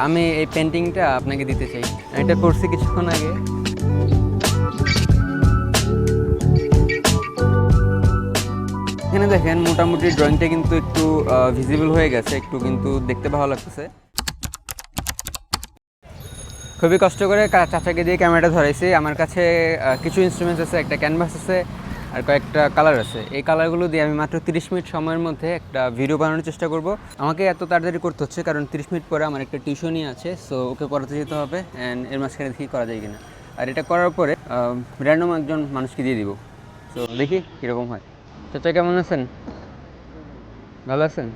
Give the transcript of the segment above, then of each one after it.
আমি এই পেন্টিংটা আপনাকে দিতে চাই। এটা করছি কিছুক্ষণ আগে। এখানে দেখেন মোটামুটি ড্রয়িংটা কিন্তু একটু ভিজিবল হয়ে গেছে, একটু কিন্তু দেখতে ভালো লাগতেছে। খুবই কষ্ট করে চাচাকে দিয়ে ক্যামেরাটা ধরাইছি। আমার কাছে কিছু ইনস্ট্রুমেন্টস আছে, একটা ক্যানভাস আছে আর কয়েকটা কালার আছে। এই কালারগুলো দিয়ে আমি মাত্র 30 মিনিট সময়ের মধ্যে একটা ভিডিও বানানোর চেষ্টা করব। আমাকে এত তাড়াতাড়ি করতে হচ্ছে কারণ 30 মিনিট পরে আমার একটা টিউশনই আছে, সো ওকে পড়াতে যেতে হবে। অ্যান্ড এর মাঝখানে দেখি করা যায় কিনা। আর এটা করার পরে র্যান্ডম একজন মানুষকে দিয়ে দিব। সো দেখি কীরকম হয়। চাচা কেমন আছেন? ভালো আছেন?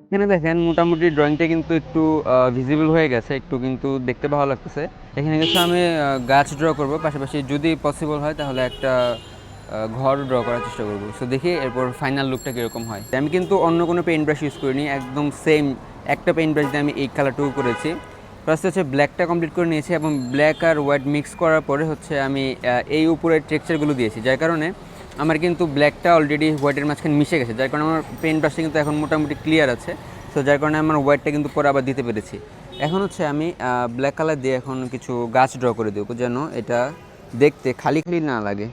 এখানে দেখেন মোটামুটি ড্রয়িংটা কিন্তু একটু ভিজিবল হয়ে গেছে, একটু কিন্তু দেখতে ভালো লাগতেছে। এখানে কিছু আমি গাছ ড্র করব, পাশাপাশি যদি পসিবল হয় তাহলে একটা ঘর ড্র করার চেষ্টা করবো। সো দেখি এরপর ফাইনাল লুকটা কীরকম হয়। আমি কিন্তু অন্য কোনো পেইন্ট ব্রাশ ইউজ করিনি, একদম সেম একটা পেইন্ট ব্রাশ দিয়ে আমি এই কালারটুকু করেছি। ফার্স্ট হচ্ছে ব্ল্যাকটা কমপ্লিট করে নিয়েছি এবং ব্ল্যাক আর হোয়াইট মিক্স করার পরে হচ্ছে আমি এই উপরের টেক্সচারগুলো দিয়েছি, যার কারণে আমার কিন্তু ব্ল্যাকটা অলরেডি হোয়াইটের মাঝখানে মিশে গেছে, যার কারণে আমার পেইন্ট ব্রাশটা কিন্তু এখন মোটামুটি ক্লিয়ার আছে। সো যার কারণে আমার হোয়াইটটা কিন্তু পরে আবার দিতে পেরেছি। এখন হচ্ছে আমি ব্ল্যাক কালার দিয়ে এখন কিছু গাছ ড্র করে দেবো যেন এটা দেখতে খালি খালি না লাগে।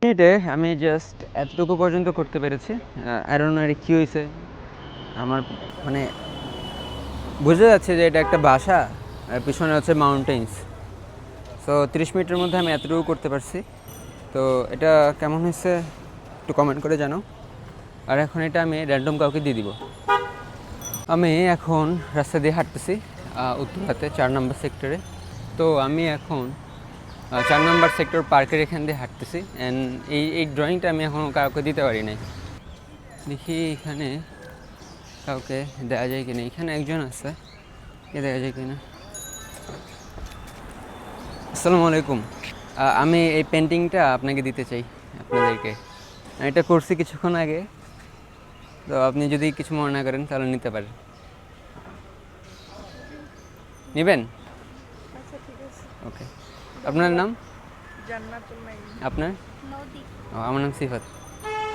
মিনিটে আমি জাস্ট এতটুকু পর্যন্ত করতে পেরেছি। আই ডোন্ট নো এটা কী হয়েছে আমার, মানে বোঝা যাচ্ছে যে এটা একটা বাসা আর পিছনে হচ্ছে মাউন্টেন্স। সো 30 মিনিটের মধ্যে আমি এতটুকু করতে পারছি। তো এটা কেমন হয়েছে একটু কমেন্ট করে জানাও। আর এখন এটা আমি র্যান্ডম কাউকে দিয়ে দিব। আমি এখন রাস্তা দিয়ে হাঁটতেছি উত্তরাতে 4 নম্বর সেক্টরে। তো আমি এখন 4 নম্বর সেক্টর পার্কের এখান দিয়ে হাঁটতেছি। অ্যান্ড এই ড্রয়িংটা আমি এখন কাউকে দিতে পারি নাই। দেখি এখানে কাউকে দেওয়া যায় কিনা। এখানে একজন আছে, কে দেখা যায় কিনা। আসসালামু আলাইকুম। আমি এই পেন্টিংটা আপনাকে দিতে চাই, আপনাদেরকে। এটা করছি কিছুক্ষণ আগে, তো আপনি যদি কিছু মনে না করেন তাহলে নিতে পারেন। নেবেন? আচ্ছা ঠিক আছে। ওকে। আপনার নাম? জান্নাতুল নাইম। আপনার? নদী। আমার নাম সিফাত।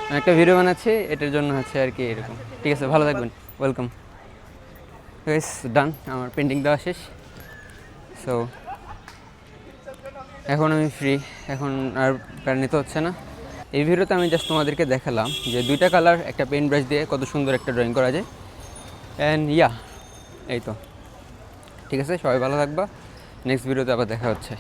আমি একটা ভিডিও বানাচ্ছি, এটার জন্য হচ্ছে আর কি এরকম। ঠিক আছে, ভালো থাকবেন। ওয়েলকাম। গাইস, ডান, আমার পেন্টিং দেওয়া শেষ। সো এখন আমি ফ্রি, এখন আর প্যারা নিতে হচ্ছে না। এই ভিডিওতে আমি জাস্ট তোমাদেরকে দেখালাম যে 2টা কালার একটা পেন ব্রাশ দিয়ে কত সুন্দর একটা ড্রয়িং করা যায়। অ্যান্ড এই তো ঠিক আছে, সবাই ভালো থাকবা। নেক্সট ভিডিওতে আবার দেখা হচ্ছে।